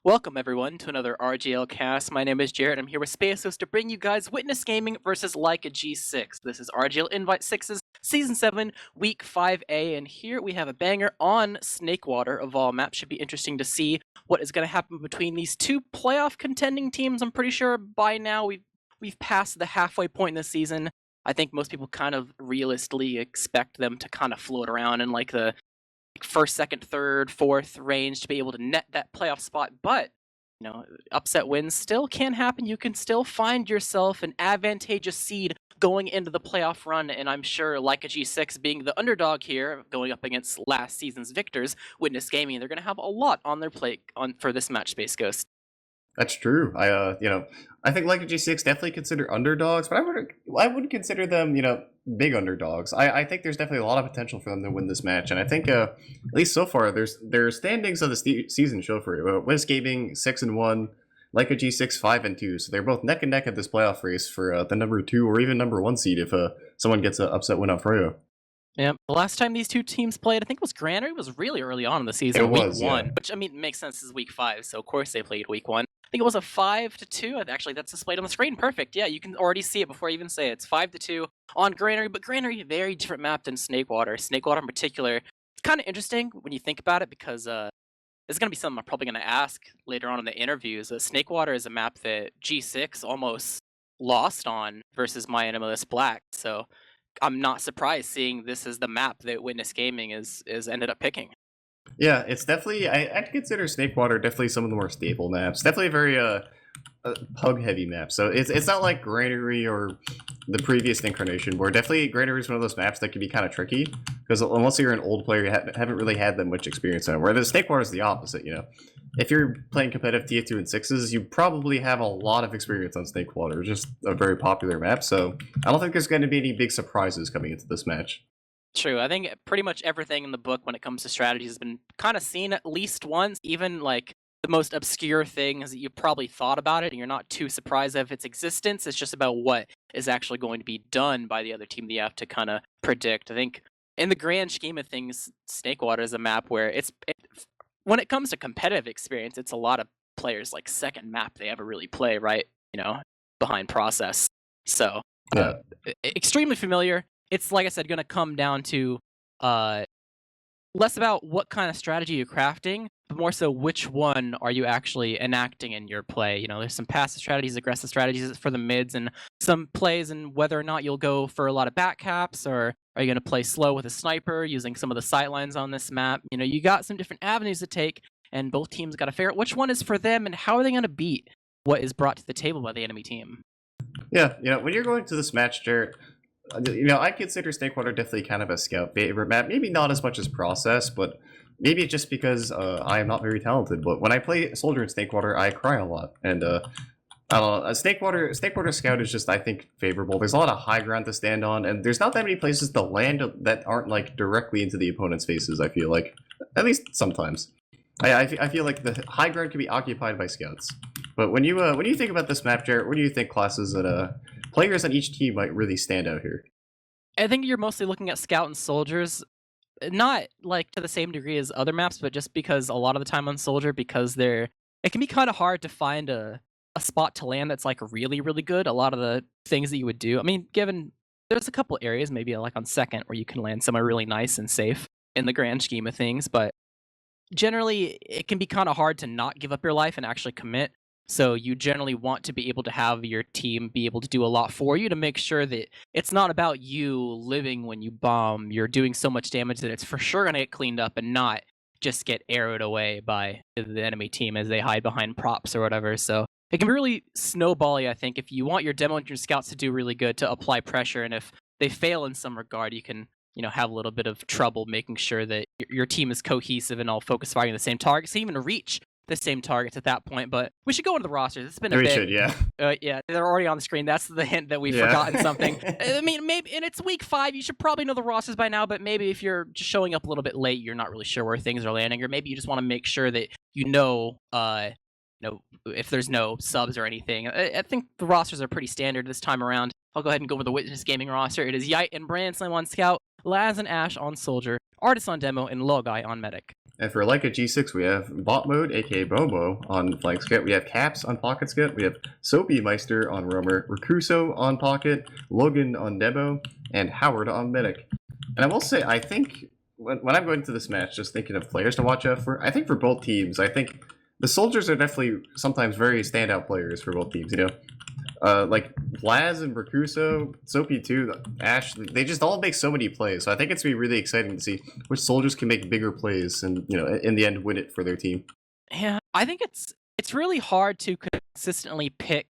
Welcome everyone to another RGL cast. My name is Jared. I'm here with Spaceos to bring you guys Witness Gaming versus Leica G6. This is RGL Invite 6's Season 7, Week 5A, and here we have a banger on Snakewater of all maps. Should be interesting to see what is going to happen between these two playoff contending teams. I'm pretty sure by now we've passed the halfway point in the season. I think most people kind of realistically expect them to kind of float around in like the first, second, third, fourth range to be able to net that playoff spot. But upset wins still can happen. You can still find yourself an advantageous seed going into the playoff run, and I'm sure Leica G6 being the underdog here, going up against last season's victors, Witness Gaming, they're going to have a lot on their plate for this match, Space Ghost. That's true. I think Leica G6 definitely consider underdogs, but I wouldn't consider them, big underdogs. I think there's definitely a lot of potential for them to win this match, and I think at least so far, their standings of the season show for it. Witness Gaming 6-1, Leica G6 5-2, so they're both neck and neck at this playoff race for the number 2 or even number 1 seed if someone gets an upset win out Froyo. Yeah, the last time these two teams played, I think it was Granary, was really early on in the season, It was, week 1, yeah. which I mean makes sense. This is week 5, so of course they played week 1. I think it was a 5-2. Actually, that's displayed on the screen. Perfect. Yeah, you can already see it before I even say it. It's 5-2 on Granary, but Granary, very different map than Snakewater. Snakewater in particular, it's kind of interesting when you think about it because this is going to be something I'm probably going to ask later on in the interviews. Snakewater is a map that G6 almost lost on versus My Enemaless Black, so I'm not surprised seeing this as the map that Witness Gaming is ended up picking. Yeah, it's definitely, I'd consider Snakewater definitely some of the more stable maps. Definitely a very pug heavy map. So it's not like Granary or the previous incarnation, where definitely Granary is one of those maps that can be kind of tricky because unless you're an old player, you haven't really had that much experience on it. Whereas Snakewater is the opposite. If you're playing competitive TF2 and 6s, you probably have a lot of experience on Snakewater. It's just a very popular map, so I don't think there's going to be any big surprises coming into this match. True. I think pretty much everything in the book when it comes to strategy has been kind of seen at least once, even like the most obscure things that you probably thought about it and you're not too surprised of its existence. It's just about what is actually going to be done by the other team that you have to kind of predict. I think in the grand scheme of things, Snakewater is a map where when it comes to competitive experience, it's a lot of players like second map they ever really play, right? Behind process. So Yeah. extremely familiar. It's, like I said, going to come down to less about what kind of strategy you're crafting, but more so which one are you actually enacting in your play. There's some passive strategies, aggressive strategies for the mids, and some plays and whether or not you'll go for a lot of back caps, or are you going to play slow with a sniper using some of the sightlines on this map. You got some different avenues to take, and both teams got to figure out which one is for them and how are they going to beat what is brought to the table by the enemy team. Yeah, when you're going to this match, Jared, I consider Snakewater definitely kind of a scout favorite map. Maybe not as much as Process, but maybe just because I am not very talented. But when I play Soldier in Snakewater, I cry a lot. And I don't know, Snakewater Scout is just, I think, favorable. There's a lot of high ground to stand on, and there's not that many places to land that aren't like directly into the opponent's faces, I feel like. At least sometimes. I feel like the high ground can be occupied by scouts. But when you think about this map, Jared, what do you think classes that players on each team might really stand out here? I think you're mostly looking at Scout and Soldiers, not like to the same degree as other maps, but just because a lot of the time on Soldier, because it can be kind of hard to find a spot to land that's like really, really good. A lot of the things that you would do, I mean, given there's a couple areas, maybe like on second, where you can land somewhere really nice and safe in the grand scheme of things, but generally it can be kind of hard to not give up your life and actually commit. So you generally want to be able to have your team be able to do a lot for you to make sure that it's not about you living when you bomb. You're doing so much damage that it's for sure going to get cleaned up and not just get arrowed away by the enemy team as they hide behind props or whatever. So it can be really snowbally, I think, if you want your demo and your scouts to do really good, to apply pressure. And if they fail in some regard, you can have a little bit of trouble making sure that your team is cohesive and all focus firing the same targets, even reach the same targets at that point. But we should go into the rosters. It's been a bit. We should, yeah. Yeah, they're already on the screen. That's the hint that we've forgotten something. I mean, maybe, and it's week 5. You should probably know the rosters by now, but maybe if you're just showing up a little bit late, you're not really sure where things are landing, or maybe you just want to make sure that if there's no subs or anything. I think the rosters are pretty standard this time around. I'll go ahead and go with the Witness Gaming roster. It is Yite and Brandslam on Scout, Laz and Ash on Soldier, Artis on Demo, and Logai on Medic. And for like a G6, we have Bot Mode, aka Bomo, on Flank Scout. We have Caps on Pocket Scout. We have Soapy Meister on Roamer, Rakuso on Pocket, Logan on Demo, and Howard on Medic. And I will say, I think when I'm going to this match, just thinking of players to watch out for, I think for both teams, I think the Soldiers are definitely sometimes very standout players for both teams, you know? Like Laz and Rakuso, Soapy too, Ash, they just all make so many plays. So I think it's gonna be really exciting to see which soldiers can make bigger plays and, you know, in the end win it for their team. Yeah, I think it's really hard to consistently pick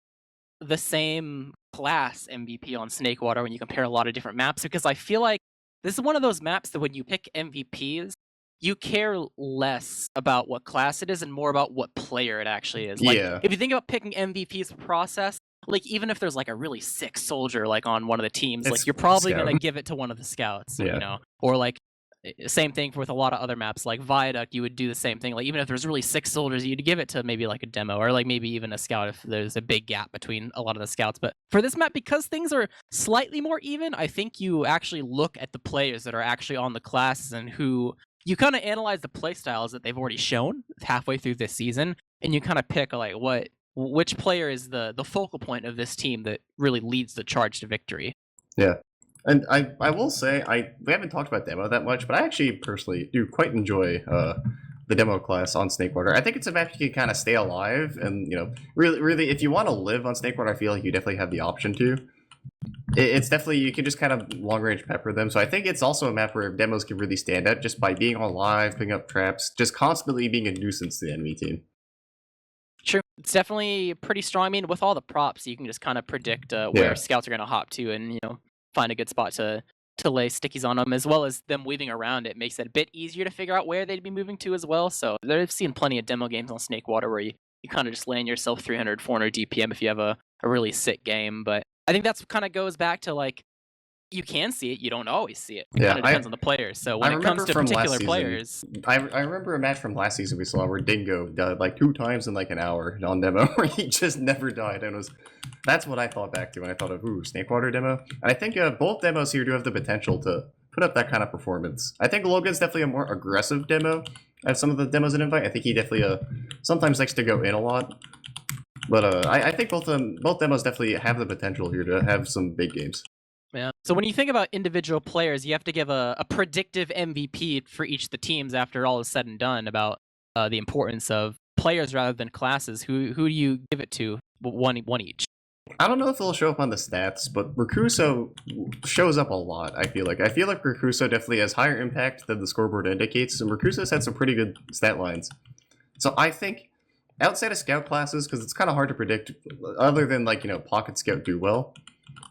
the same class MVP on Snakewater when you compare a lot of different maps, because I feel like this is one of those maps that when you pick MVPs, you care less about what class it is and more about what player it actually is. Like, Yeah. if you think about picking MVPs process, like even if there's like a really sick soldier like on one of the teams, It's like you're probably Scout. gonna give it to one of the scouts, Yeah. you know, or like same thing with a lot of other maps like Viaduct. You would do the same thing. Like even if there's really sick soldiers, you'd give it to maybe like a demo or like maybe even a scout if there's a big gap between a lot of the scouts. But for this map, because things are slightly more even, I think you actually look at the players that are actually on the classes and who you kind of analyze the play styles that they've already shown halfway through this season, and you kind of pick like which player is the focal point of this team that really leads the charge to victory. Yeah. And I will say, we haven't talked about demo that much, but I actually personally do quite enjoy the demo class on Snakewater. I think it's a map you can kind of stay alive, and you know, really, if you want to live on Snakewater, I feel like you definitely have the option to. It's definitely, you can just kind of long range pepper them. So I think it's also a map where demos can really stand out just by being alive, picking up traps, just constantly being a nuisance to the enemy team. True. It's definitely pretty strong. I mean, with all the props, you can just kind of predict where scouts are going to hop to and, you know, find a good spot to lay stickies on them, as well as them weaving around. It makes it a bit easier to figure out where they'd be moving to as well. So I've seen plenty of demo games on Snakewater where you kind of just land yourself 300, 400 DPM if you have a really sick game. But I think that's kind of goes back to like, you can see it, you don't always see it. It kind of depends on the players. So when it comes to particular players, I remember a match from last season we saw where Dingo died like 2 times in like an hour on demo, where he just never died, and that's what I thought back to when I thought of Snakewater demo. And I think both demos here do have the potential to put up that kind of performance. I think Logan's definitely a more aggressive demo as some of the demos in Invite. I think he definitely sometimes likes to go in a lot. But I think both demos definitely have the potential here to have some big games. Yeah. So when you think about individual players, you have to give a predictive MVP for each of the teams after all is said and done about the importance of players rather than classes. Who do you give it to? One each. I don't know if it'll show up on the stats, but Rakuso shows up a lot, I feel like. Rakuso definitely has higher impact than the scoreboard indicates, and Rakuso's had some pretty good stat lines. So I think, outside of scout classes, because it's kind of hard to predict, other than, like, you know, Pocket Scout do well,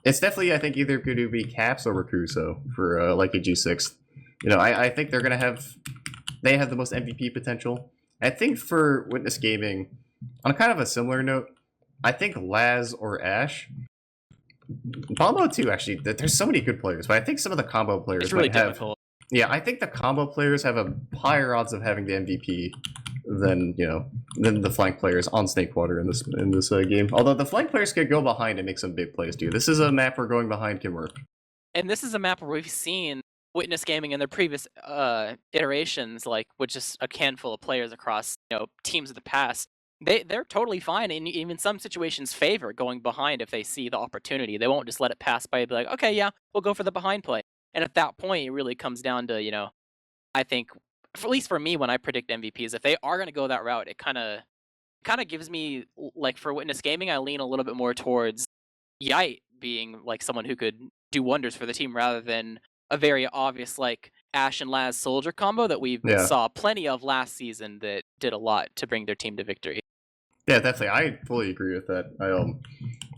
it's definitely, I think, either going to be Caps or Rakuso for, like, a G6. You know, I think they have the most MVP potential. I think for Witness Gaming, on kind of a similar note, I think Laz or Ash. Bombo too, actually. There's so many good players, but I think some of the combo players it's really difficult. Yeah, I think the combo players have a higher odds of having the MVP than the flank players on Snakewater in this game. Although the flank players could go behind and make some big plays too. This is a map where going behind can work. And this is a map where we've seen Witness Gaming in their previous iterations, like with just a handful of players across teams of the past. They're totally fine, and even some situations favor going behind if they see the opportunity. They won't just let it pass by and be like, okay, yeah, we'll go for the behind play. And at that point, it really comes down to, I think, at least for me, when I predict MVPs, if they are going to go that route, it kind of gives me, like, for Witness Gaming, I lean a little bit more towards Yite being, like, someone who could do wonders for the team rather than a very obvious, like, Ash and Laz Soldier combo that we saw plenty of last season that did a lot to bring their team to victory. Yeah, definitely. I fully agree with that.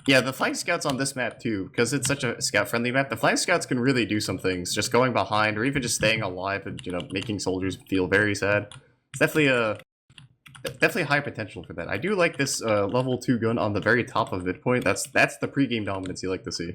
Yeah, the flank scouts on this map too, because it's such a scout-friendly map. The flank scouts can really do some things, just going behind or even just staying alive and making soldiers feel very sad. It's definitely high potential for that. I do like this level 2 gun on the very top of midpoint. That's the pregame dominance you like to see.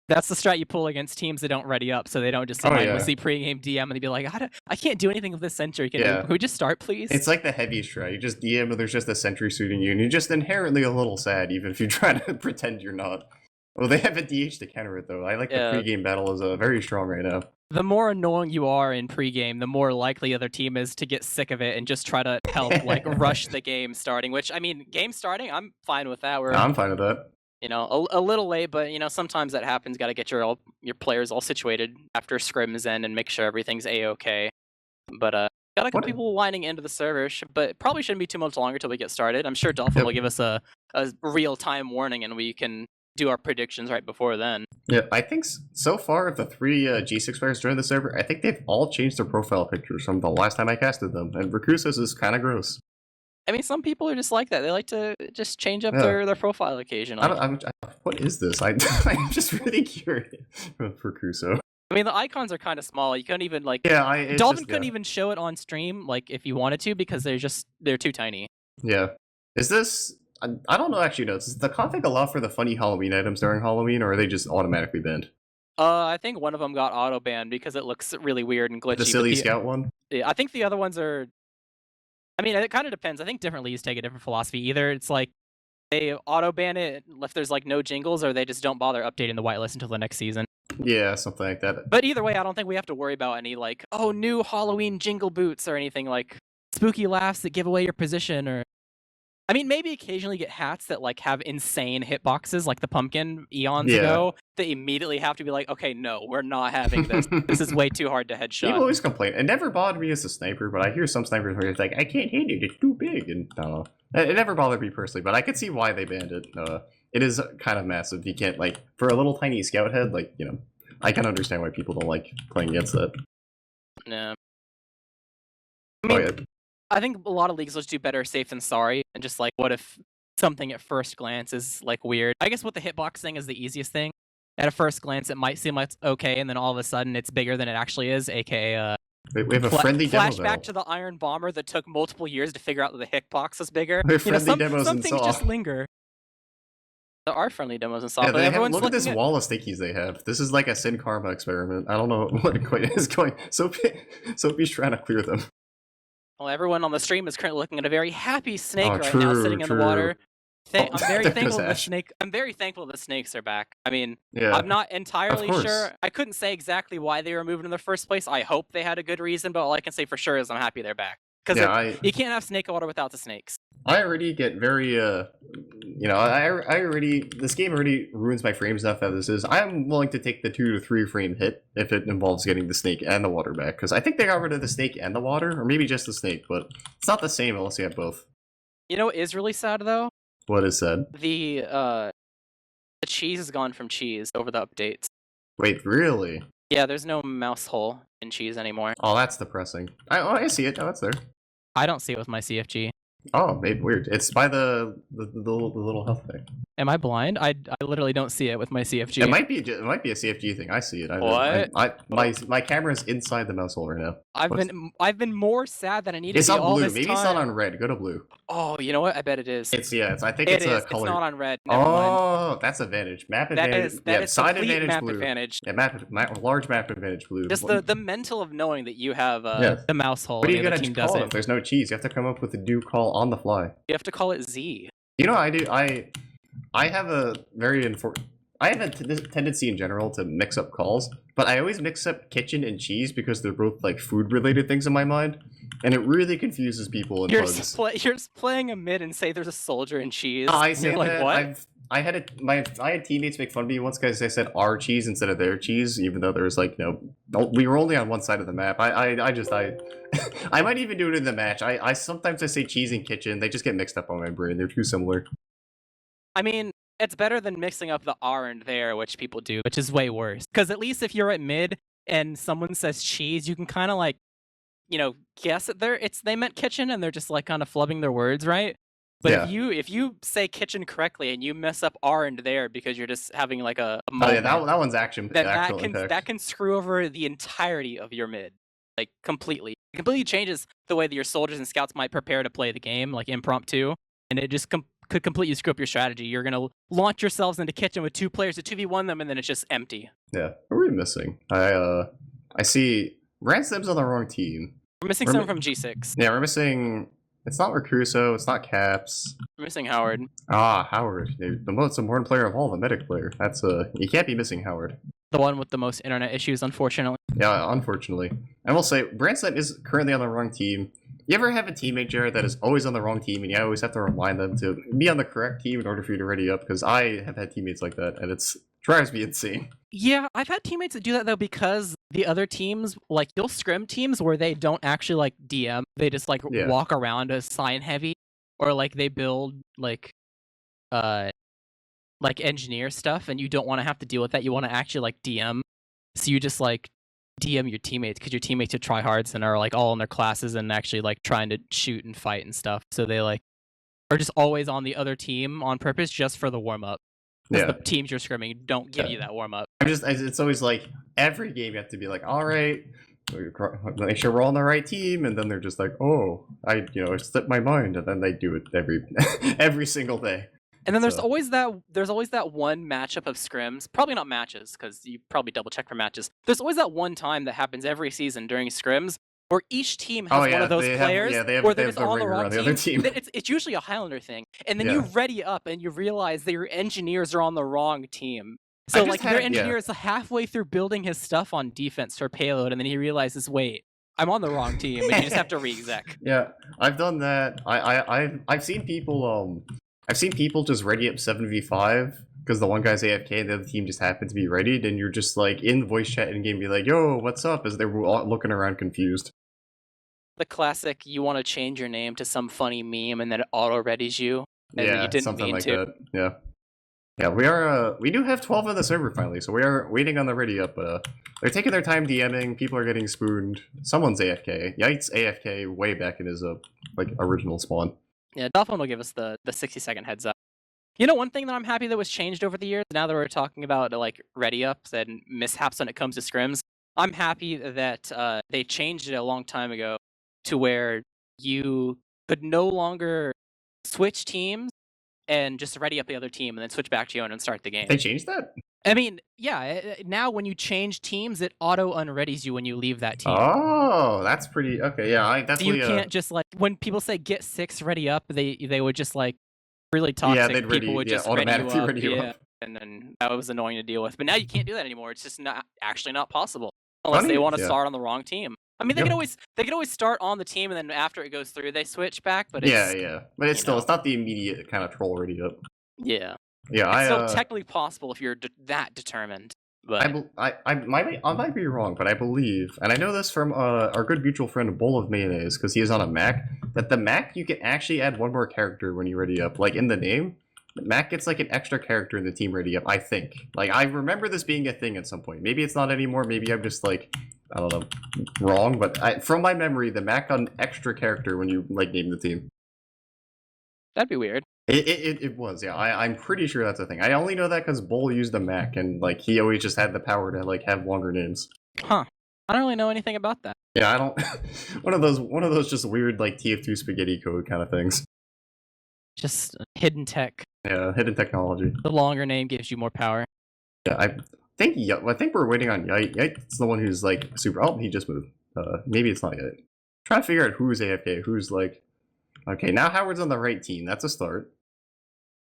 That's the strat you pull against teams that don't ready up, so they don't just mindlessly pregame DM and they be like, I can't do anything with this sentry. Can we just start, please? It's like the heavy strat. You just DM and there's just a sentry shooting you, and you're just inherently a little sad, even if you try to pretend you're not. Well, they have a DH to counter it though. I like the Yeah. pregame battle is very strong right now. The more annoying you are in pregame, the more likely the other team is to get sick of it and just try to help, like, rush the game starting, which, I mean, game starting, I'm fine with that. We're, I'm fine with that. you know, a little late, but, you know, sometimes that happens. Gotta get your players all situated after scrims end and make sure everything's A-okay. But, gotta get What? people lining into the server, but it probably shouldn't be too much longer till we get started. I'm sure Dolphin will give us a real-time warning, and we can do our predictions right before then. Yeah, I think so far of the 3 G6 players joined the server, I think they've all changed their profile pictures from the last time I casted them, and Recruso's is kind of gross. I mean, some people are just like that. They like to just change up Yeah. their profile occasionally. What is this? I'm just really curious for Recruso. I mean, the icons are kind of small. You couldn't even, like... Yeah, Dolphin couldn't even show it on stream, like, if you wanted to, because they're too tiny. Yeah. Is this... I don't know actually, no. Does the config allow for the funny Halloween items during Halloween, or are they just automatically banned? I think one of them got auto banned because it looks really weird and glitchy. The silly scout one? Yeah, I think the other ones are... I mean, it kind of depends. I think different leagues take a different philosophy. Either it's like they auto ban it if there's like no jingles, or they just don't bother updating the whitelist until the next season. Yeah, something like that. But either way, I don't think we have to worry about any like, oh, new Halloween jingle boots or anything like spooky laughs that give away your position, or... I mean, maybe occasionally get hats that like have insane hitboxes, like the pumpkin eons ago, that immediately have to be like, okay, no, we're not having this. This is way too hard to headshot. People always complain. It never bothered me as a sniper, but I hear some snipers where it's like, I can't hit it, it's too big, and I don't know. It never bothered me personally, but I could see why they banned it. It is kind of massive. You can't, like, for a little tiny scout head, like, you know, I can understand why people don't like playing against that. Yeah. I mean, yeah. I think a lot of leagues will just do better safe than sorry, and just like, what if something at first glance is like weird? I guess with the hitbox thing is the easiest thing. At a first glance, it might seem like it's okay, and then all of a sudden it's bigger than it actually is, aka We have a friendly demo flashback to the Iron Bomber that took multiple years to figure out that the hitbox was bigger. We have You know, friendly demos some in things Saw. just linger. There are friendly demos in Saw, Yeah, but everyone's look at this looking wall of stickies they have. This is like a Sin Karma experiment. I don't know what quite is going. Sophie's trying to clear them. Well, everyone on the stream is currently looking at a very happy snake Oh, right now, true, sitting in the true. water. I'm very there thankful goes the Ash. snake. I'm very thankful the snakes are back. I mean, Yeah. I'm not entirely course. sure. I couldn't say exactly why they were moved in the first place. I hope they had a good reason, but all I can say for sure is I'm happy they're back. Because Yeah, you can't have snake water without the snakes. I already get very, you know, this game already ruins my frames enough as this is. I'm willing to take the 2 to 3 frame hit if it involves getting the snake and the water back, because I think they got rid of the snake and the water, or maybe just the snake, but it's not the same unless you have both. You know what is really sad, though? What is said? The cheese is gone from cheese over the updates. Wait, really? Yeah, there's no mouse hole in cheese anymore. Oh, that's depressing. I see it. Oh, it's there. I don't see it with my CFG. Oh, maybe weird. It's by the little health thing. Am I blind? I literally don't see it with my CFG. It might be a CFG thing. I see it. What? My camera's inside the mouse hole right now. I've been more sad than I needed It's to be on all blue. this Maybe time. it's not on red. Go to blue. Oh, you know what? I bet it is. I think It it's is. a color. It's not on red. Never mind. Oh, that's advantage. Map advantage. That is side complete advantage map blue. advantage. Yeah, large map advantage blue. Just the mental of knowing that you have Yeah. the mouse hole What are and you the other gonna team call it doesn't. if there's no cheese? You have to come up with a do call on the fly. You have to call it Z. You know what I do? I have a very I have a tendency in general to mix up calls, but I always mix up kitchen and cheese because they're both like food related things in my mind, and it really confuses people in You're bugs. you're just playing a mid and say there's a soldier and cheese. I You're say like, that. what? I had teammates make fun of me once because I said our cheese instead of their cheese, even though there was like, you know, we were only on one side of the map. I might even do it in the match. I sometimes I say cheese and kitchen. They just get mixed up on my brain. They're too similar. I mean, it's better than mixing up the R and there, which people do, which is way worse. Because at least if you're at mid and someone says cheese, you can kind of like, you know, guess that they meant kitchen and they're just like kind of flubbing their words, right? But Yeah. if you say kitchen correctly and you mess up R and there because you're just having like a Oh moment, yeah, that one's actual impact. that can screw over the entirety of your mid, like completely. It completely changes the way that your soldiers and scouts might prepare to play the game, like impromptu, and it just could completely screw up your strategy. You're gonna launch yourselves into kitchen with 2 players to 2v1 them, and then it's just empty. Yeah, what are we missing? I see Ransom's on the wrong team. We're missing someone from G6. Yeah, we're missing It's not Recruso, it's not Caps. We're missing Howard. Ah, Howard, the most important player of all, the medic player. That's you can't be missing Howard. The one with the most internet issues, unfortunately. Yeah, unfortunately. I will say, Branson is currently on the wrong team. You ever have a teammate, Jared, that is always on the wrong team, and you always have to remind them to be on the correct team in order for you to ready up? Because I have had teammates like that, and it's drives me insane. Yeah, I've had teammates that do that though because the other teams, like you'll scrim teams where they don't actually like DM, they just like Yeah. walk around as sign heavy, or like they build like engineer stuff, and you don't want to have to deal with that. You want to actually like DM, so you just like DM your teammates because your teammates are tryhards and are like all in their classes and actually like trying to shoot and fight and stuff. So they like are just always on the other team on purpose just for the warm up. Yeah. The teams you're scrimming don't give you that warm up. It's always like every game you have to be like, all right, make sure we're on the right team, and then they're just like, oh, I slipped my mind, and then they do it every single day. And then there's always that one matchup of scrims, probably not matches because you probably double check for matches. There's always that one time that happens every season during scrims where each team has one of those players where they're just on the wrong team. It's usually a Highlander thing, and then you ready up and you realize that your engineers are on the wrong team. So like your engineer is halfway through building his stuff on defense for payload, and then he realizes, wait, I'm on the wrong team, and you just have to re-exec. Yeah, I've done that. I've seen people just ready up 7v5 because the one guy's AFK and the other team just happened to be readied, and you're just like in voice chat in game, be like, "Yo, what's up?" as they're all looking around confused. The classic, you want to change your name to some funny meme, and then it auto readies you. And you didn't something mean like to. that. Yeah. Yeah, we do have 12 on the server finally, so we are waiting on the ready up. They're taking their time DMing. People are getting spooned. Someone's AFK. Yite's AFK way back in his original spawn. Yeah, Dolphin will give us the 60-second heads up. You know, one thing that I'm happy that was changed over the years, now that we're talking about like ready ups and mishaps when it comes to scrims, I'm happy that they changed it a long time ago to where you could no longer switch teams and just ready up the other team and then switch back to your own and start the game. They changed that? I mean, yeah, now when you change teams, it auto unreadies you when you leave that team. Oh, that's pretty okay. Yeah, I definitely. So you can't just like when people say get 6 ready up, they would just like really toxic. Yeah, they'd people would just automatically ready you up. And then that was annoying to deal with. But now you can't do that anymore. It's just not possible unless they want to start on the wrong team. I mean, they could always start on the team, and then after it goes through, they switch back. But it's, but it's it's not the immediate kind of troll ready up. Yeah. Yeah, it's still technically possible if you're that determined. But I might be wrong, but I believe, and I know this from our good mutual friend Bowl of Mayonnaise, because he is on a Mac, that the Mac you can actually add one more character when you ready up, like in the name. Mac gets like an extra character in the team ready up, I think. Like I remember this being a thing at some point. Maybe it's not anymore. Maybe I'm just like, I don't know, wrong. But from my memory, the Mac got an extra character when you like name the team. That'd be weird. It was, yeah. I'm pretty sure that's a thing. I only know that because Bull used a Mac, and like he always just had the power to like have longer names. Huh. I don't really know anything about that. Yeah, I don't. one of those just weird like TF2 spaghetti code kind of things. Just hidden tech. Yeah, hidden technology. The longer name gives you more power. Yeah, I think we're waiting on Yite. Yite's the one who's like super. Oh, he just moved. Maybe it's not Yite. Trying to figure out who's AFK, who's like. Okay, now Howard's on the right team. That's a start.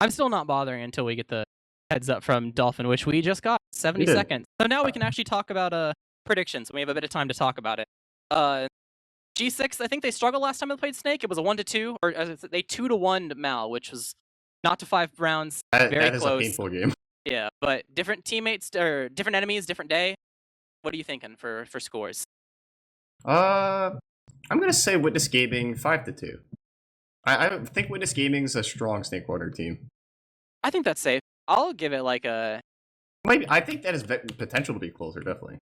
I'm still not bothering until we get the heads up from Dolphin, which we just got 70 seconds. So now we can actually talk about predictions. We have a bit of time to talk about it. G6, I think they struggled last time they played Snake. It was a 1-2, or they 2-1 Mal, which was not to 5 rounds. Very close. That is a painful game. Yeah, but different teammates or different enemies, different day. What are you thinking for scores? I'm gonna say Witness Gaming 5-2. I think Witness Gaming's a strong Snake Water team. I think that's safe. I'll give it like a. Maybe I think that has potential to be closer, definitely.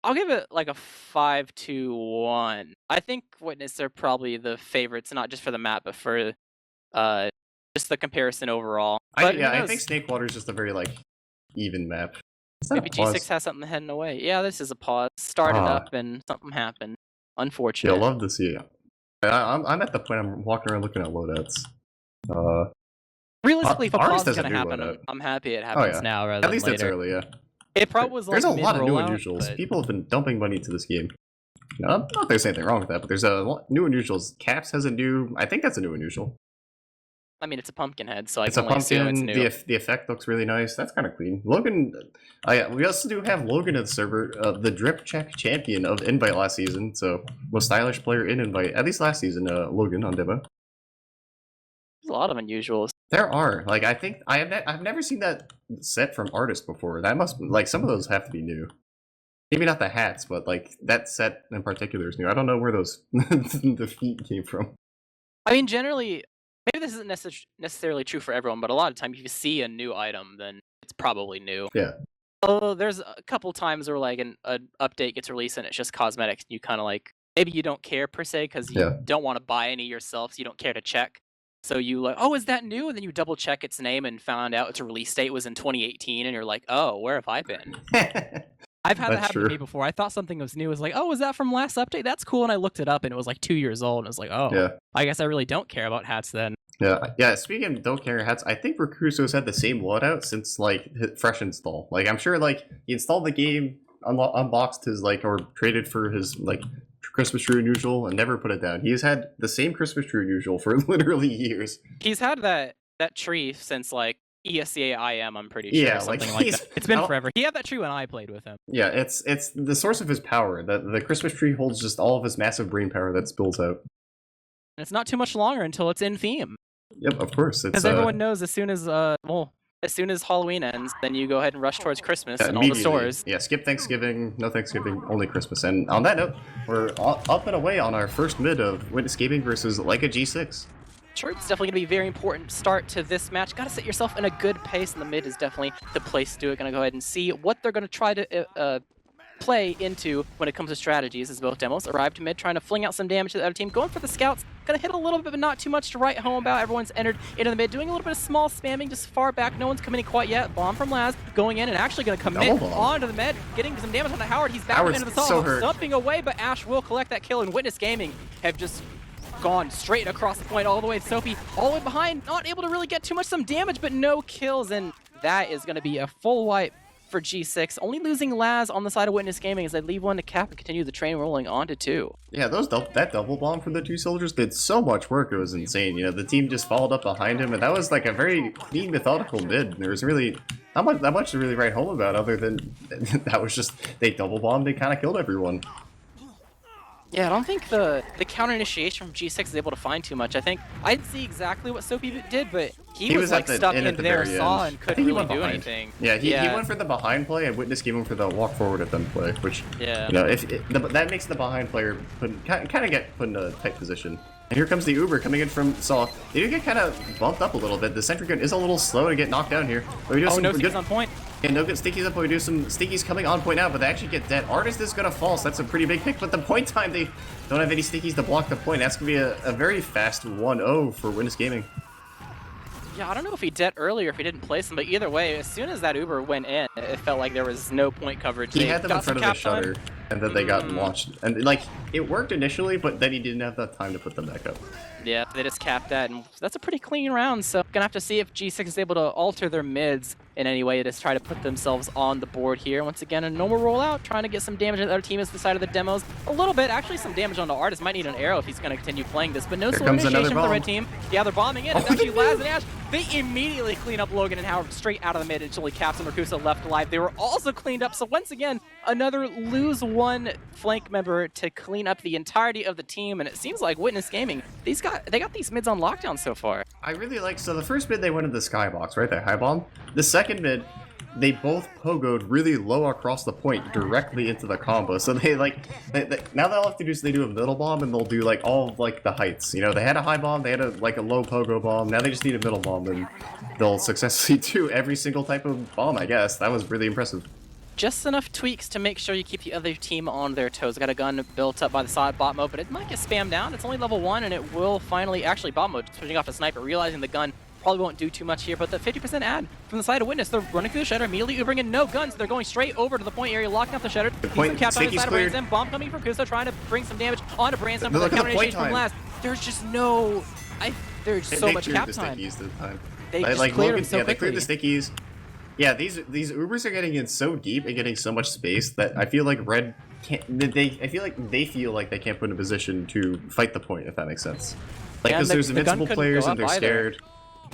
I'll give it like a 5-1. I think Witness are probably the favorites, not just for the map, but for just the comparison overall. I think Snake Water is just a very like even map. Maybe G6 has something heading away. Yeah, this is a pause. Started up and something happened. Unfortunate. Yeah, love to see it. I'm at the point I'm walking around looking at loadouts. Realistically, if a pause is gonna happen, I'm happy it happens now rather than later. At least it's early, yeah. It probably was like there's a lot of new rollout, unusuals. People have been dumping money to this game. No, I'm not there's anything wrong with that, but there's a new unusuals. Caps has a new. I think that's a new unusual. I mean, it's a pumpkin head, so I It's can a only assume it's pumpkin. new. The effect looks really nice. That's kind of clean. Logan, we also do have Logan in the server, the drip check champion of Invite last season. So most stylish player in Invite, at least last season. Logan on demo. There's a lot of unusuals. There are like I think I've never seen that set from artist before. That must like some of those have to be new. Maybe not the hats, but like that set in particular is new. I don't know where those the feet came from. I mean, generally, maybe this isn't necessarily true for everyone, but a lot of time if you see a new item, then it's probably new. Yeah. Although there's a couple times where like an update gets released and it's just cosmetics, and you kind of like maybe you don't care per se because you don't want to buy any yourself, so you don't care to check. So you like, oh, is that new? And then you double check its name and found out its release date was in 2018, and you're like, oh, where have I been? I've had that happen to me before. I thought something was new. I was like, oh, is that from last update? That's cool. And I looked it up, and it was like 2 years old. And I was like, oh, I guess I really don't care about hats then. Yeah. Speaking of don't care hats, I think Recruso's had the same loadout since like fresh install. Like I'm sure like he installed the game, unboxed his like or traded for his like Christmas tree unusual and never put it down. He has had the same Christmas tree unusual for literally years. He's had that tree since like ESCA IM, I'm pretty sure. Yeah, something like that. It's been forever. He had that tree when I played with him. Yeah, it's the source of his power. The Christmas tree holds just all of his massive brain power that's built out. And it's not too much longer until it's in theme. Yep, of course. Because everyone knows as soon as Halloween ends, then you go ahead and rush towards Christmas in all the stores. Yeah, skip Thanksgiving, no Thanksgiving, only Christmas. And on that note, we're up and away on our first mid of Witness Gaming versus like a G6. Sure, it's definitely going to be a very important start to this match. Got to set yourself in a good pace, and the mid is definitely the place to do it. Going to go ahead and see what they're going to try to play into when it comes to strategies, as both demos arrive to mid, trying to fling out some damage to the other team. Going for the scouts, gonna hit a little bit, but not too much to write home about. Everyone's entered into the mid, doing a little bit of small spamming just far back. No one's committing quite yet. Bomb from Laz going in and actually gonna commit onto the mid, getting some damage on the Howard. He's back into the solo, thumping away, but Ash will collect that kill, and Witness Gaming have just gone straight across the point all the way. Sophie all the way behind, not able to really get too much some damage, but no kills, and that is gonna be a full wipe for G6, only losing Laz on the side of Witness Gaming as they leave one to cap and continue the train rolling on to 2. Yeah, that double bomb from the two soldiers did so much work, it was insane. You know, the team just followed up behind him, and that was like a very clean, methodical mid. There was really not much to really write home about other than that was just, they double bombed, they kind of killed everyone. Yeah, I don't think the counter initiation from G6 is able to find too much. I think I didn't see exactly what Sophie did, but he was like stuck in there, saw, and couldn't really do anything. Yeah, he went for the behind play, and Witness gave him for the walk forward at them play, which you know, that makes the behind player kind of get put in a tight position. And here comes the Uber coming in from Saw. They do get kind of bumped up a little bit. The sentry gun is a little slow to get knocked down here. But we do some no stickies on point. Yeah, no good stickies up, but we do some stickies coming on point now, but they actually get dead. Artist is gonna fall, so that's a pretty big pick, but the point time, they don't have any stickies to block the point. That's gonna be a very fast 1-0 for Witness Gaming. Yeah, I don't know if he dead earlier, if he didn't place him, but either way, as soon as that Uber went in, it felt like there was no point coverage. He had them in front of the shutter, and then they got launched. And like, it worked initially, but then he didn't have that time to put them back up. Yeah, they just capped that, and that's a pretty clean round, so gonna have to see if G6 is able to alter their mids in any way to just try to put themselves on the board here. Once again, a normal rollout, trying to get some damage on the other team as the side of the demos. A little bit, actually some damage on the Artist. Might need an arrow if he's gonna continue playing this, but no sort of initiation from the red team. Yeah, they're bombing in. It's actually Laz and Ash. They immediately clean up Logan and Howard straight out of the mid until he caps and Mercusa left alive. They were also cleaned up, so once again, another lose one flank member to clean up the entirety of the team, and it seems like Witness Gaming, they got these mids on lockdown so far. I really like, so the first mid they went into the skybox, right, that high bomb. The second mid, they both pogoed really low across the point directly into the combo. So they like, now they'll have to do is they do a middle bomb and they'll do like all of like the heights. You know, they had a high bomb, they had a low pogo bomb. Now they just need a middle bomb and they'll successfully do every single type of bomb, I guess. That was really impressive. Just enough tweaks to make sure you keep the other team on their toes. Got a gun built up by the side bot mode, but it might get spammed down. It's only level 1 and it will finally, actually bot mode, switching off to sniper, realizing the gun probably won't do too much here, but the 50% ad from the side of Witness, they're running through the shutter, immediately Ubering in no guns, they're going straight over to the point area, locking up the shutter. He's capped on the side of Branson, bomb coming from Kuso, trying to bring some damage onto Branson for the counter initiation from last. There's just no, there's so much cap time. They just cleared them so quickly. They cleared the stickies. Yeah, these Ubers are getting in so deep and getting so much space that I feel like Red I feel like they feel like they can't put in a position to fight the point, if that makes sense. Like, Yeah, because there's the gun invincible couldn't players go and they're up either. scared.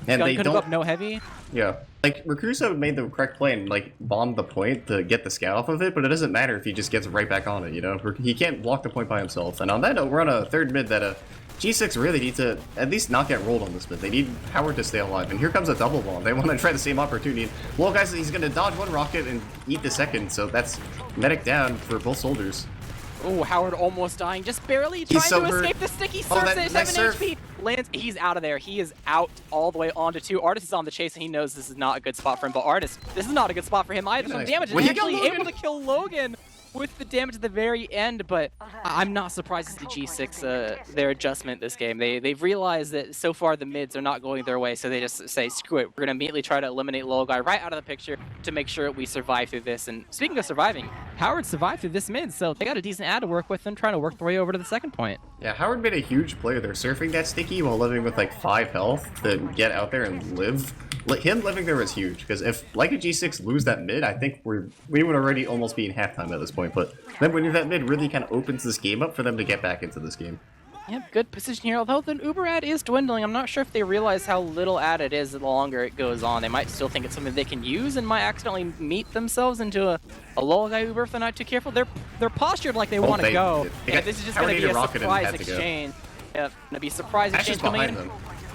And Gun they couldn't don't. go up no heavy. Yeah. Like, Recruso made the correct play and, like, bombed the point to get the scout off of it, but it doesn't matter if he just gets right back on it, you know? He can't block the point by himself. And on that note, we're on a third mid that G6 really needs to at least not get rolled on this mid. They need Howard to stay alive. And here comes a double bomb. They want to try the same opportunity. Well, guys, he's going to dodge one rocket and eat the second, so that's medic down for both soldiers. Oh, Howard almost dying, just barely trying to escape the sticky surf at 7 HP. Lands, he's out of there. He is out all the way onto 2. Artist is on the chase, and he knows this is not a good spot for him. But Artist, this is not a good spot for him either. Some damage, and actually able to kill Logan with the damage at the very end. But I'm not surprised to see G6 their adjustment this game. They've realized that so far the mids are not going their way, so they just say, screw it. We're going to immediately try to eliminate Low Guy right out of the picture to make sure we survive through this. And speaking of surviving, Howard survived through this mid, so they got a decent ad to work with them, trying to work their way over to the second point. Yeah, Howard made a huge play there, surfing that sticky while living with like 5 health to get out there and live. Him living there was huge, because if like a G6 lose that mid, I think we would already almost be in halftime at this point. But then winning that mid really kind of opens this game up for them to get back into this game. Yep, good position here, although the Uber ad is dwindling. I'm not sure if they realize how little ad it is the longer it goes on. They might still think it's something they can use and might accidentally meet themselves into a lull guy Uber if they're not too careful. They're postured like they want to go. Yeah, this is just going to be a surprise exchange. Yep, going to be a surprise exchange coming in.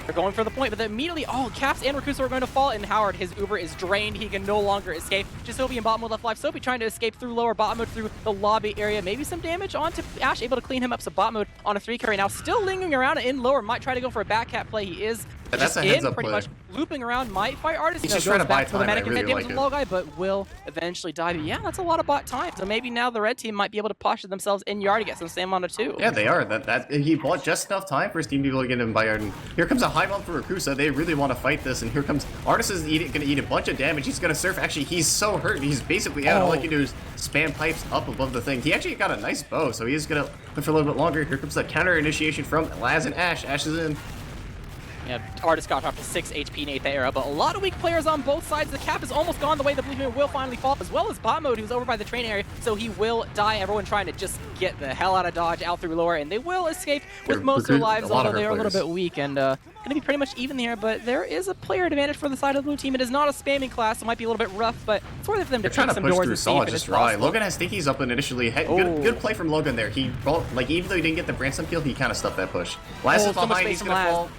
They're going for the point, but then immediately, Caps and Rakusa are going to fall, and Howard, his Uber is drained. He can no longer escape. Just Soapy in bottom mode left alive. Soapy trying to escape through lower bottom mode through the lobby area. Maybe some damage onto Ash, able to clean him up. So bottom mode on a 3 carry now, still lingering around in lower. Might try to go for a back cap play. He is just in, pretty much looping around. Might fight Artist. He's just trying to buy time. The medic and damage to low guy, but will eventually die. But yeah, that's a lot of bot time. So maybe now the red team might be able to posture themselves in yard to get some same on a 2. Yeah, they are. He bought just enough time for his team to be able to get him by yard. And here comes a high bomb for Rakusa. They really want to fight this, and here comes Artist is going to eat a bunch of damage. He's going to surf. Actually, he's so hurt. He's basically out. All he can do is spam pipes up above the thing. He actually got a nice bow, so he's going to live for a little bit longer. Here comes the counter initiation from Laz and Ash. Ash is in. Yeah, Artist got dropped to 6 HP in 8th era, but a lot of weak players on both sides. The cap is almost gone the way the blue team will finally fall, as well as bot mode, who's over by the train area, so he will die. Everyone trying to just get the hell out of dodge, out through lower, and they will escape with most of their lives, although they are a little bit weak, and going to be pretty much even here, but there is a player advantage for the side of the blue team. It is not a spamming class, so it might be a little bit rough, but it's worth it for them to take some doors and see if it is possible. Logan has stickies up and initially. Good play from Logan there. He, even though he didn't get the Branson kill, he kind of stuffed that push. Laz is behind, he's going to fall.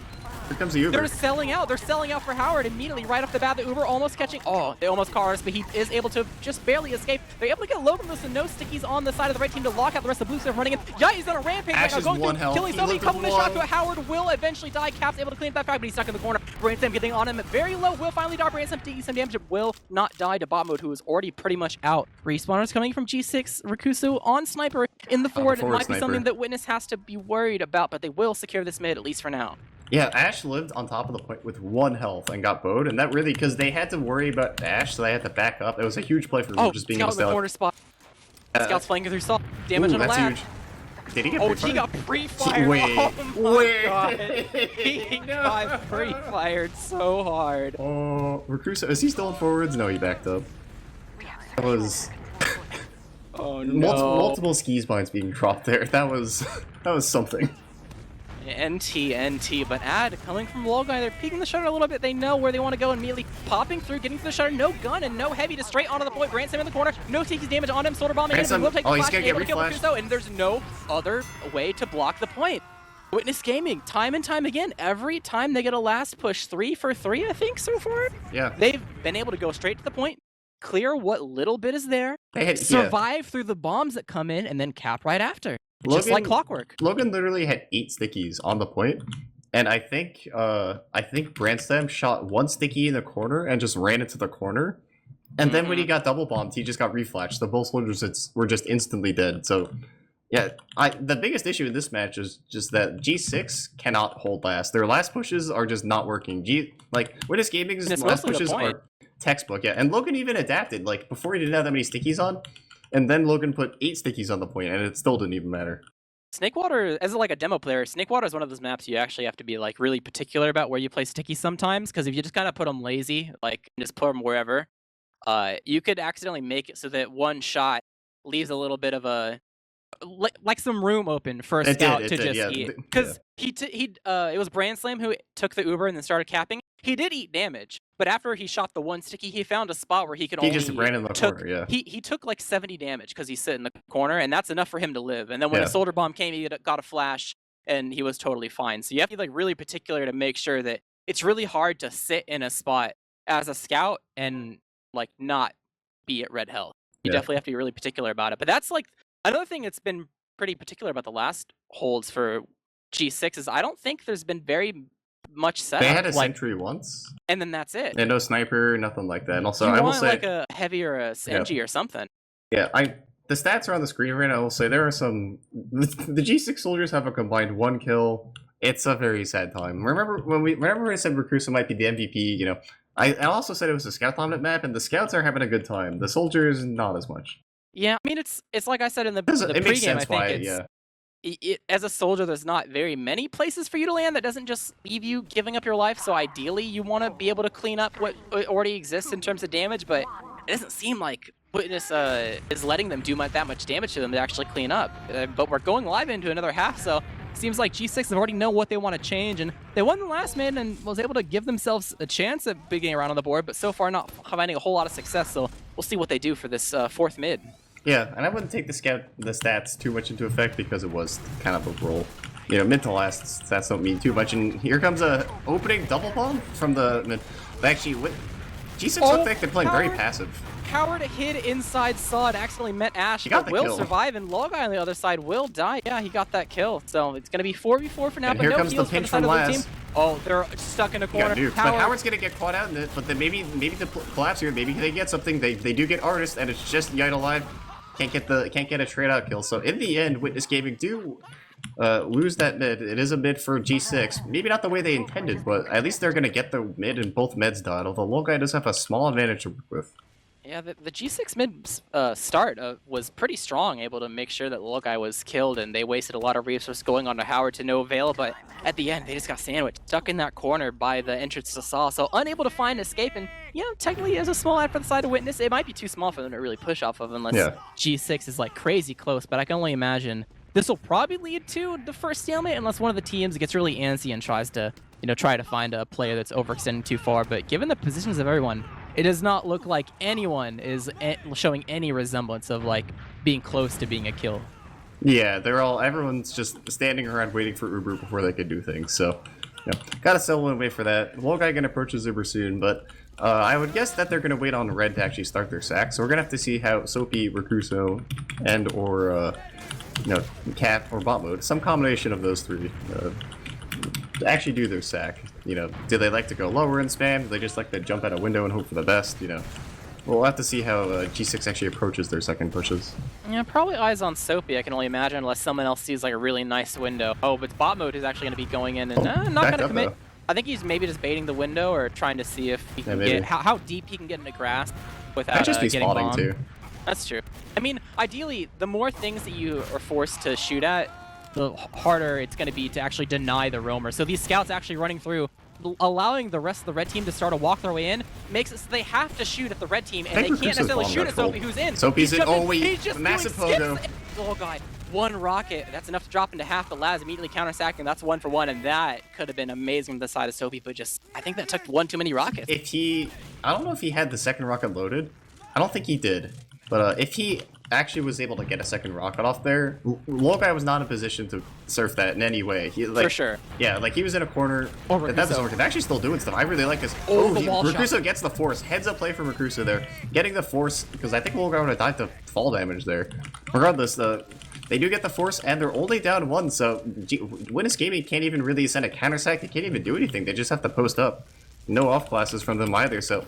Here comes the Uber. They're selling out. They're selling out for Howard immediately right off the bat. The Uber almost catching. They almost caught us, but he is able to just barely escape. They're able to get Logan with no stickies on the side of the right team to lock out the rest of the blue stuff running in. Yeah, he's on a rampage right now, going through, killing somebody. A couple minutes shot to it. Howard will eventually die. Cap's able to clean up that frag, but he's stuck in the corner. Branson getting on him very low. Will finally die. Branson taking some damage. It will not die to bot mode, who is already pretty much out. Respawners coming from G6. Rakusu on sniper in the forward. It might be something that Witness has to be worried about, but they will secure this mid, at least for now. Yeah, Ash lived on top of the point with 1 health and got bowed, and that really, because they had to worry about Ash, so they had to back up. It was a huge play for them just being able to stay in the corner spot. Scout's flanking through salt. Damage on the lab. Huge. Did he get pre-fired? He got pre-fired. Wait. He got pre-fired so hard. Oh, Rakusa, is he still in forwards? No, he backed up. That was... Oh no. Multiple skis mines being dropped there. That was something. NT, but ad coming from low guy. They're peeking the shutter a little bit. They know where they want to go and immediately popping through, getting to the shutter. No gun and no heavy to straight onto the point. Ransom in the corner. No TK's damage on him. Soldier bombing him. Will take the flash. Able to kill Rakuso, and there's no other way to block the point. Witness Gaming, time and time again, every time they get a last push, 3 for 3, I think, so far. Yeah. They've been able to go straight to the point, clear what little bit is there, survive through the bombs that come in, and then cap right after. Just like clockwork. Logan literally had 8 stickies on the point, and I think Brandstam shot 1 sticky in the corner and just ran into the corner. And then when he got double bombed, he just got reflashed. The both soldiers were just instantly dead. So yeah, the biggest issue in this match is just that G6 cannot hold last. Their last pushes are just not working. Witness Gaming's last pushes are textbook, yeah. And Logan even adapted. Like, before he didn't have that many stickies on, and then Logan put 8 stickies on the point, and it still didn't even matter. Snakewater, as like a demo player, Snakewater is one of those maps you actually have to be like really particular about where you play stickies sometimes, because if you just kind of put them lazy, like just put them wherever, you could accidentally make it so that one shot leaves a little bit of a like some room open for a It did, scout it to did, just yeah, eat. yeah. Because it was Brand Slam who took the Uber and then started capping. He did eat damage, but after he shot the one sticky, he found a spot where he could He only just ran in the corner, yeah. he took like 70 damage because he's sitting in the corner, and that's enough for him to live. And then when a Yeah. soldier bomb came, he got a flash, and he was totally fine. So you have to be like really particular to make sure that it's really hard to sit in a spot as a scout and like not be at red health. You Yeah. definitely have to be really particular about it. But that's like another thing that's been pretty particular about the last holds for G6 is I don't think there's been very much setup. They had a like, sentry once. and then that's it. And no sniper, nothing like that. And also, you I will want say, like a heavy or a SNG or something. yeah, the stats are on the screen right now. I will say there are some. The G6 soldiers have a combined 1 kill. It's a very sad time. Remember when I said Recruso might be the MVP? You know, I also said it was a scout dominant map, and the scouts are having a good time. The soldiers not as much. Yeah, I mean it's like I said in the It makes pregame. sense I think why, it's yeah. As a soldier, there's not very many places for you to land that doesn't just leave you giving up your life. So ideally, you want to be able to clean up what already exists in terms of damage, but it doesn't seem like Witness is letting them do that much damage to them to actually clean up. But we're going live into another half, so it seems like G6 already know what they want to change, and they won the last mid and was able to give themselves a chance at beginning around on the board, but so far not finding a whole lot of success. So we'll see what they do for this fourth mid. Yeah, and I wouldn't take the stats too much into effect because it was kind of a roll. You know, mid to last stats don't mean too much. And here comes a opening double bomb from the mid. Actually, G6 look like they're playing very passive. Howard hid inside Sod, accidentally met Ash, got but the will kill. survive, and Logai on the other side will die. Yeah, he got that kill. So it's going to be 4v4 for now, And but here no comes the heals pinch from the from side of the Laz. team. Oh, they're stuck in a corner. But Howard's gonna get caught out in it. But then maybe the collapse here. Maybe they get something. They do get Artist, and it's just Yite alive. Can't get a trade out kill. So in the end, Witness Gaming do lose that mid. It is a mid for G6. Maybe not the way they intended, but at least they're gonna get the mid, and both meds died. Although Logai does have a small advantage to work with. Yeah, the G6 mid start was pretty strong, able to make sure that Logai was killed, and they wasted a lot of resources going on to Howard to no avail, but at the end, they just got sandwiched, stuck in that corner by the entrance to Saw, so unable to find escape, and yeah, technically as a small ad for the side of Witness, it might be too small for them to really push off of unless G6 is like crazy close, but I can only imagine this will probably lead to the first stalemate unless one of the teams gets really antsy and tries to, try to find a player that's overextending too far, but given the positions of everyone, it does not look like anyone is showing any resemblance of like being close to being a kill. Yeah, everyone's just standing around waiting for Uber before they can do things. So, yeah, gotta sell and wait for that. Logai gonna approach his Uber soon, but I would guess that they're gonna wait on Red to actually start their sack. So we're gonna have to see how Soapy, Recruso, and or Cat or Bot Mode, some combination of those three, actually do their sack. Do they like to go lower and spam? Do they just like to jump out a window and hope for the best? We'll have to see how G6 actually approaches their second pushes. Yeah, probably eyes on Soapy, I can only imagine, unless someone else sees like a really nice window. Oh, but Bot Mode is actually going to be going in and not going to commit. Though. I think he's maybe just baiting the window or trying to see if he can get how deep he can get into grass without Might just be getting spotting bombed. too. That's true. I mean, ideally, the more things that you are forced to shoot at, the harder it's going to be to actually deny the roamer. So these scouts actually running through, allowing the rest of the red team to start to walk their way in, makes it so they have to shoot at the red team, and they can't necessarily shoot at Soapy, who's in. Soapy's in. Oh wait, he's just massive doing pogo. skips. Oh god, one rocket. That's enough to drop into half. The Laz immediately counter-sacking. That's 1 for 1, and that could have been amazing from the side of Soapy, but I think that took one too many rockets. I don't know if he had the second rocket loaded. I don't think he did. But if he actually was able to get a second rocket off there, Logai was not in a position to surf that in any way. For sure. Yeah, he was in a corner. Oh, That was actually still doing stuff. I really like this. Recruso gets the force. Heads up play from Recruso there. Getting the force, because I think Logai would have died to fall damage there. Regardless, they do get the force, and they're only down 1, so Witness Gaming can't even really send a counter-sack. They can't even do anything. They just have to post up. No off classes from them either, so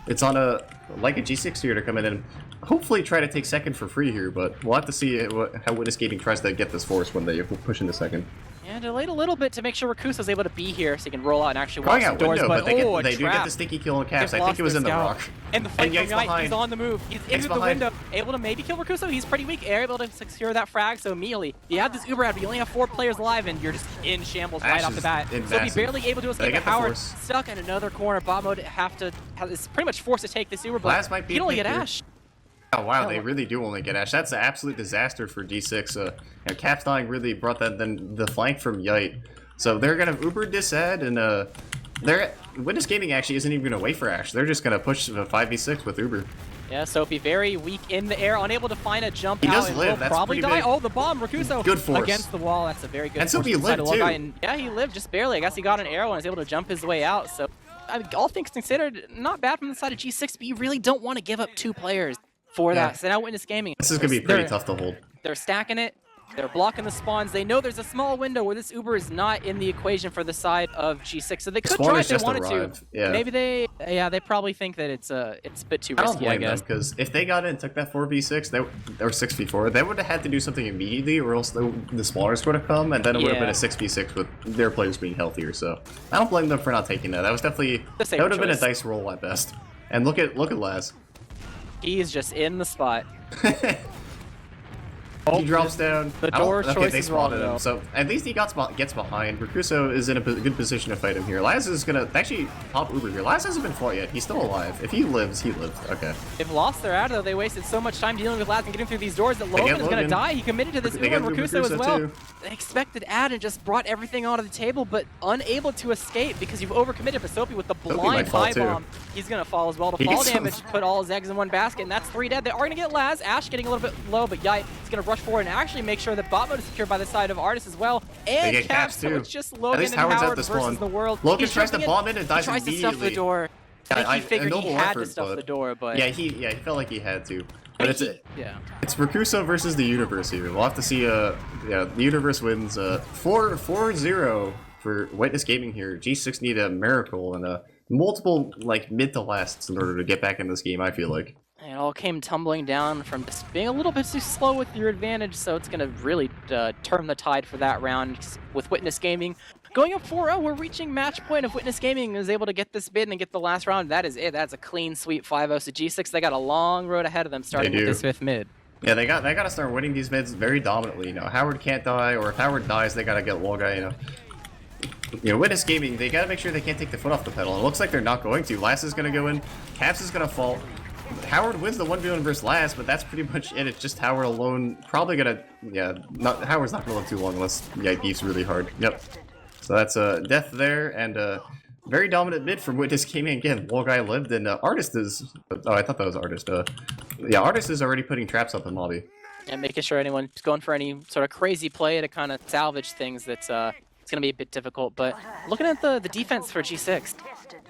it's on a G6 here to come in and hopefully try to take second for free here, but we'll have to see how Witness Gaming tries to get this force when they push into second. Yeah, delayed a little bit to make sure Recruso's able to be here so he can roll out and actually walk some doors, window, but they do get the stinky kill on Caps. I think it was in the rock. And the fight from Yite, he's on the move. He's into the window, able to maybe kill Recruso. He's pretty weak, able to secure that frag, so immediately, you have this Uber ad, but you only have 4 players alive, and you're just in shambles right off the bat. So he's barely able to escape, Howard stuck in another corner. Bot Mode is pretty much forced to take this Uber, but he can only get Ash. Oh wow, No, they really do only get Ash. That's an absolute disaster for G6. Caps dying really brought that then the flank from Yite. So they're gonna Uber disad and they're Witness Gaming actually isn't even gonna wait for Ash. They're just gonna push the 5v6 with Uber. yeah, Sophie very weak in the air, unable to find a jump He out. does and live, will that's probably pretty die. big. Oh, the bomb, Rakuso Good force. against the wall. That's a very good And force Sophie inside lived, of Logai. too. And yeah, he lived just barely. I guess he got an arrow and was able to jump his way out. So, I mean, all things considered, not bad from the side of G6, but you really don't want to give up 2 players for that. So now Witness Gaming. This is gonna be pretty tough to hold. They're stacking it. They're blocking the spawns. They know there's a small window where this Uber is not in the equation for the side of G6, so they could Spawn try is if they just wanted arrived. to. Yeah. Maybe they probably think that it's a bit too I don't risky, I blame them guess. because if they got in and took that 4v6, or 6v4, they would have had to do something immediately, or else the spawners would have come, and then it would have been a 6v6 with their players being healthier. So I don't blame them for not taking that. That was definitely The safer that would have been a choice. dice roll at best. And look at Laz. He's just in the spot. He drops down. The I don't- door okay, choice they is wrong, spotted him, though. so at least he gets behind. Rakuso is in a good position to fight him here. Laz is gonna actually pop Uber here. Laz hasn't been fought yet. He's still alive. If he lives, he lives. Okay. They've lost their ad, though. They wasted so much time dealing with Laz and getting through these doors that They Logan get is going to Logan. die. He committed to this They Uber and get Rakuso as Rakuso well. too. They expected ad and just brought everything onto the table, but unable to escape because you've overcommitted. But Sophie with the might blind fall high too. bomb, he's going to fall as well. The He fall gets some- damage put all his eggs in one basket, and that's 3 dead. They are going to get Laz. Ash getting a little bit low, but Yite is going to rush forward and actually make sure that bot mode is secured by the side of Artist as well. And They get Caps so too. it's just Logan least and Howard's at Howard the versus spawn. the world. Logan He's tries to jumping bomb in and dies He tries to stuff the immediately. door. I think he a figured he noble had effort, to stuff but- the door, but Yeah, he felt like he had to. But it's yeah. it's Rakuso versus the Universe here. We'll have to see. The Universe wins 4-0 for Witness Gaming here. G6 need a miracle and multiple like mid to lasts in order to get back in this game. I feel like. It all came tumbling down from just being a little bit too slow with your advantage, so it's going to really turn the tide for that round with Witness Gaming. Going up 4-0, we're reaching match point if Witness Gaming is able to get this bid and get the last round. That is it. That's a clean sweep 5-0. So G6, they got a long road ahead of them starting with this 5th mid. Yeah, they got to start winning these mids very dominantly. You know, Howard can't die, or if Howard dies, they got to get Logai. Witness Gaming, they got to make sure they can't take the foot off the pedal. It looks like they're not going to. Lass is going to go in. Caps is going to fall. Howard wins the 1v1 versus Lass, but that's pretty much it. It's just Howard alone. Probably gonna, Howard's not gonna live too long unless beefs really hard. Yep. So that's a death there, and very dominant mid from Witness Gaming again. Logai lived, and Artist is. Oh, I thought that was Artist. Yeah, Artist is already putting traps up in lobby. And making sure anyone's going for any sort of crazy play to kind of salvage things that's it's going to be a bit difficult. But looking at the defense for G6,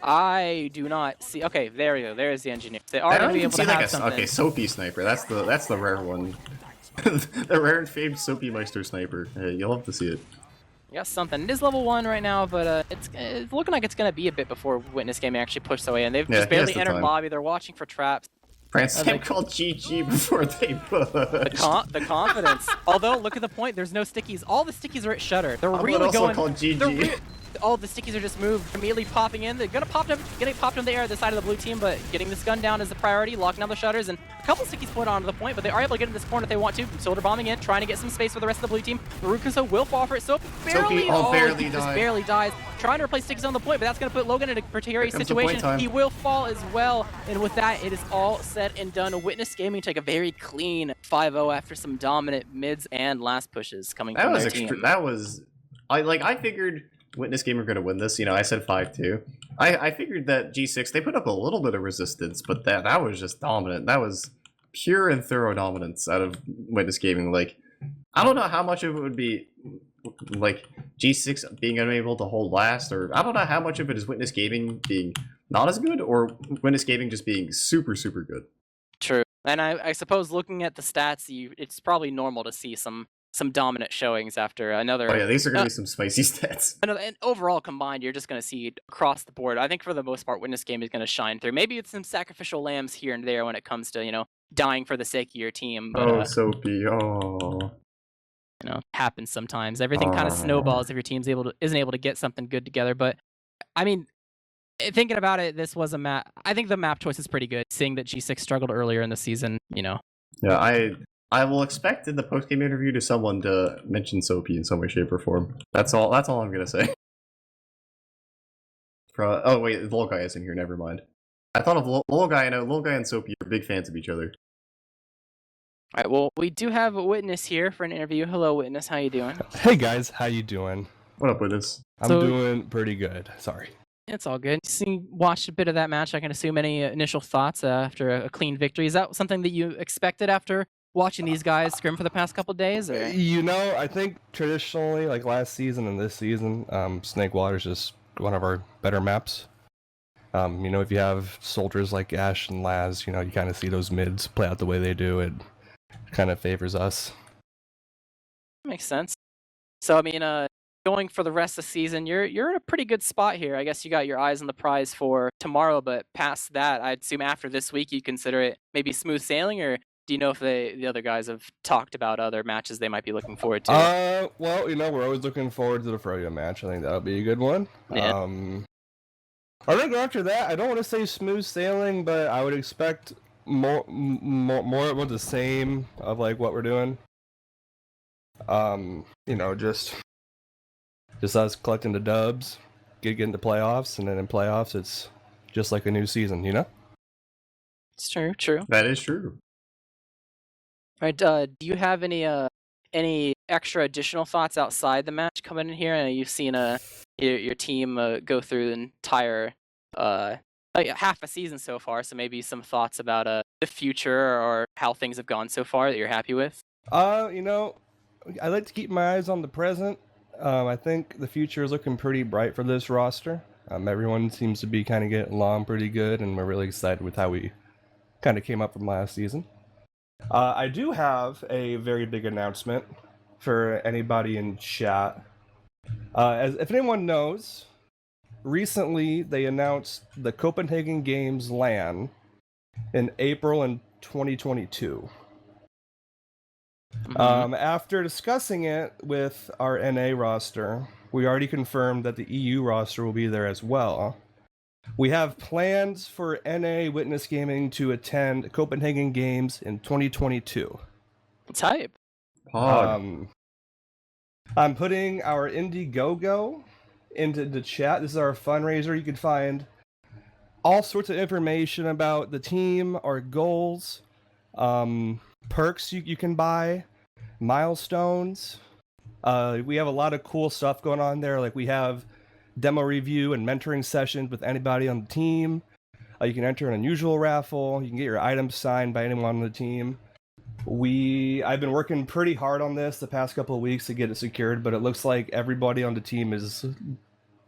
I do not see. Okay, there we go. There's the engineer. They are going to be able to have something. Okay, Soapy Sniper. That's the rare one. The rare and famed Soapy Meister Sniper. Hey, you'll have to see it. You got something. It is level 1 right now, but it's looking like it's going to be a bit before Witness Gaming actually pushes away. And they've just he has barely the entered time. lobby. They're watching for traps. Sam called GG before they push. The confidence. Although, look at the point. There's no stickies. All the stickies are at Shutter. They're really also going. called GG. they're all the stickies are just moved, immediately popping in. They're gonna pop them, getting popped in the air at the side of the blue team, but getting this gun down is the priority. Locking down the shutters, and a couple stickies put onto the point, but they are able to get in this corner if they want to. Soldier bombing in, trying to get some space for the rest of the blue team. Marukuso will fall for it. Soapy barely, barely he just died. barely dies. Trying to replace stickies on the point, but that's gonna put Logan in a precarious Here comes the point situation. time. He will fall as well, and with that, it is all said and done. Witness Gaming take a very clean 5-0 after some dominant mids and last pushes coming from their team. I figured Witness Game were going to win this. I said 5-2. I figured that G6, they put up a little bit of resistance, but that was just dominant. That was pure and thorough dominance out of Witness Gaming. Like, I don't know how much of it would be like G6 being unable to hold last, or I don't know how much of it is Witness Gaming being not as good, or Witness Gaming just being super, super good. True. And I suppose looking at the stats, it's probably normal to see some dominant showings after another. Oh yeah, these are going to be some spicy stats. And overall combined, you're just going to see across the board. I think for the most part, Witness Game is going to shine through. Maybe it's some sacrificial lambs here and there when it comes to, dying for the sake of your team. But, Soapy, oh. Happens sometimes. Everything kind of snowballs if your team's isn't able to get something good together. But, I mean, thinking about it, this was a map. I think the map choice is pretty good, seeing that G6 struggled earlier in the season, Yeah, I will expect in the post-game interview to someone to mention Soapy in some way, shape, or form. That's all I'm gonna say. Oh wait, Lol Guy isn't here. Never mind. I thought of Lol Guy. I know Lol Guy and Soapy are big fans of each other. All right. Well, we do have a Witness here for an interview. Hello, Witness. How you doing? Hey guys, how you doing? What up with this? I'm doing pretty good. Sorry. It's all good. Watched a bit of that match. I can assume any initial thoughts after a clean victory. Is that something that you expected after watching these guys scrim for the past couple days? Or? You know, I think traditionally, like last season and this season, Snake Water is just one of our better maps. You know, if you have soldiers like Ash and Laz, you know, you kind of see those mids play out the way they do. It kind of favors us. Makes sense. So, I mean, going for the rest of the season, you're in a pretty good spot here. I guess you got your eyes on the prize for tomorrow, but past that, I'd assume after this week, you consider it maybe smooth sailing, or do you know if the other guys have talked about other matches they might be looking forward to? Well, you know, we're always looking forward to the Froyo match. I think that'll be a good one. Yeah. I think after that, I don't want to say smooth sailing, but I would expect more of the same of like what we're doing. You know, just us collecting the dubs, get into playoffs, and then in playoffs, it's just like a new season, you know? It's true. That is true. All right, do you have any extra additional thoughts outside the match coming in here? I know you've seen your team go through the entire like half a season so far, so maybe some thoughts about the future or how things have gone so far that you're happy with? You know, I like to keep my eyes on the present. I think the future is looking pretty bright for this roster. Everyone seems to be kind of getting along pretty good, and we're really excited with how we kind of came up from last season. I do have a very big announcement for anybody in chat. If anyone knows, recently they announced the Copenhagen Games LAN in April in 2022. After discussing it with our NA roster, we already confirmed that the EU roster will be there as well. We have plans for NA Witness Gaming to attend Copenhagen Games in 2022. Type. Pog. I'm putting our Indiegogo into the chat. This is our fundraiser. You can find all sorts of information about the team, our goals, perks you can buy, milestones. We have a lot of cool stuff going on there. Like we have demo review and mentoring sessions with anybody on the team. You can enter an unusual raffle. You can get your items signed by anyone on the team. I've been working pretty hard on this the past couple of weeks to get it secured, but it looks like everybody on the team is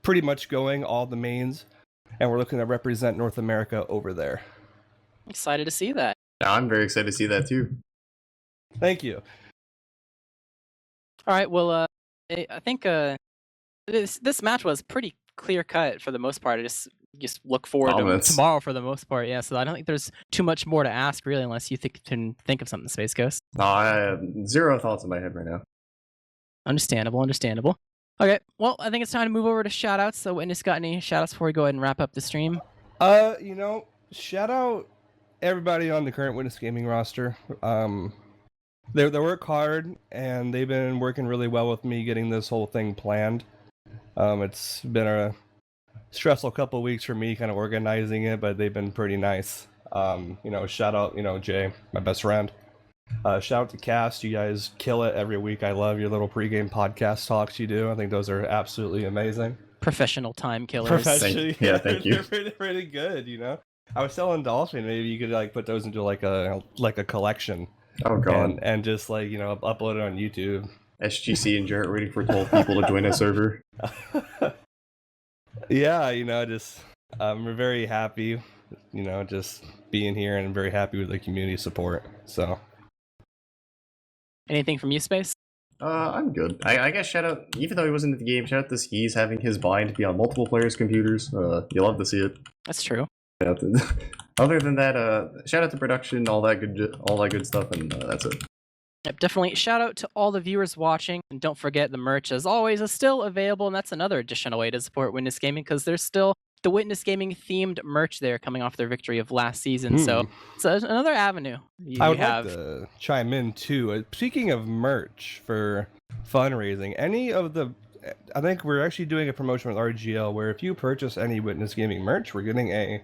pretty much going, all the mains, and we're looking to represent North America over there. Excited to see that. I'm very excited to see that too. Thank you. All right, well, I think this match was pretty clear cut for the most part. I just look forward to tomorrow for the most part. Yeah, so I don't think there's too much more to ask really, unless you can think of something, Space Ghost. No, I have zero thoughts in my head right now. Understandable. Okay, well, I think it's time to move over to shoutouts. So, Witness, got any shoutouts before we go ahead and wrap up the stream? You know, shout out everybody on the current Witness Gaming roster. They work hard, and they've been working really well with me getting this whole thing planned. It's been a stressful couple of weeks for me kind of organizing it, but they've been pretty nice. You know, shout out, you know, Jay, my best friend. Shout out to Cast. You guys kill it every week. I love your little pregame podcast talks you do. I think those are absolutely amazing. Professional time killers. Thank you. They're pretty good, you know. I was telling Dolphin maybe you could like put those into like a collection. Oh god. And just like, you know, upload it on YouTube. SGC and Jarrett waiting for 12 people to join a server. Yeah, you know, just I'm very happy, you know, just being here, and I'm very happy with the community support. So anything from you, Space? I'm good. I guess shout out, even though he wasn't in the game, shout out to Skis having his bind be on multiple players' computers. You love to see it. That's true. Other than that, shout out to production, all that good stuff, and that's it. Yep, definitely shout out to all the viewers watching, and don't forget the merch, as always, is still available, and that's another additional way to support Witness Gaming, because there's still the Witness Gaming themed merch there coming off their victory of last season. So it's another avenue I would like to chime in too. Speaking of merch for fundraising, I think we're actually doing a promotion with RGL where if you purchase any Witness Gaming merch, we're getting a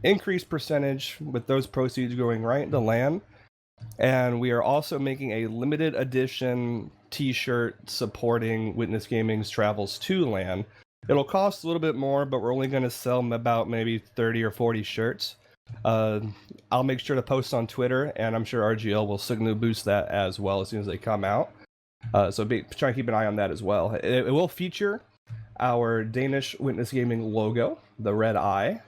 increased percentage with those proceeds going right into LAN. And we are also making a limited edition t-shirt supporting Witness Gaming's travels to LAN. It'll cost a little bit more, but we're only going to sell about maybe 30 or 40 shirts. I'll make sure to post on Twitter, and I'm sure RGL will signal boost that as well as soon as they come out. So try and keep an eye on that as well. It will feature our Danish Witness Gaming logo, the red eye.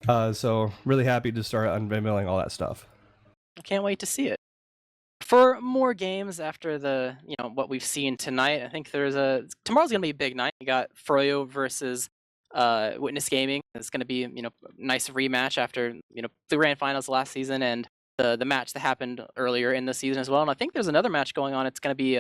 So really happy to start unveiling all that stuff. I can't wait to see it. For more games after the, what we've seen tonight, I think tomorrow's gonna be a big night. You got Froyo versus Witness Gaming. It's gonna be, nice rematch after, the grand finals last season and the match that happened earlier in the season as well. And I think there's another match going on. It's gonna be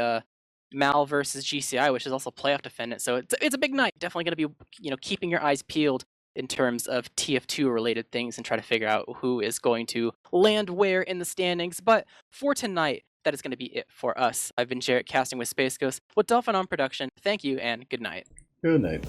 Mal versus GCI, which is also playoff defendant. So it's a big night. Definitely gonna be, keeping your eyes peeled in terms of TF2 related things and try to figure out who is going to land where in the standings. But for tonight, that is going to be it for us. I've been Jarrett, casting with Space Ghost with Dolphin on production. Thank you and good night. Good night.